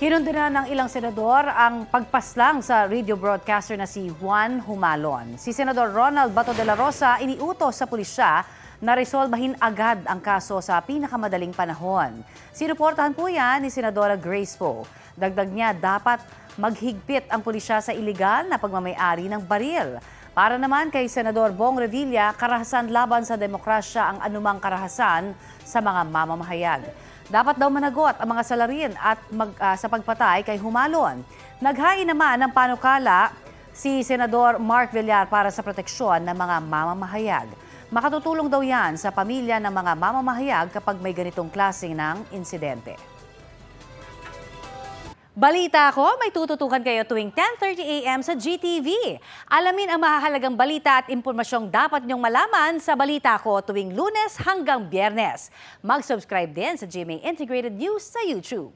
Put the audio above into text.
Kinundina ng ilang senador ang pagpaslang sa radio broadcaster na si Juan Humalon. Si Senador Ronald Bato de la Rosa iniutos sa pulisya na resolbahin agad ang kaso sa pinakamadaling panahon. Sinuportahan po yan ni Senadora Grace Poe. Dagdag niya, dapat maghigpit ang pulisya sa iligal na pagmamayari ng baril. Para naman kay Senador Bong Revilla, karahasan laban sa demokrasya ang anumang karahasan sa mga mamamahayag. Dapat daw managot ang mga salarin at sa pagpatay kay Humalon. Naghain naman ng panukala si Senador Mark Villar para sa proteksyon ng mga mamamahayag. Makatutulong daw yan sa pamilya ng mga mamamahayag kapag may ganitong klase ng insidente. Balita ko, may tututukan kayo tuwing 10:30 a.m. sa GTV. Alamin ang mahahalagang balita at impormasyong dapat niyong malaman sa Balita Ko tuwing Lunes hanggang Biyernes. Mag-subscribe din sa GMA Integrated News sa YouTube.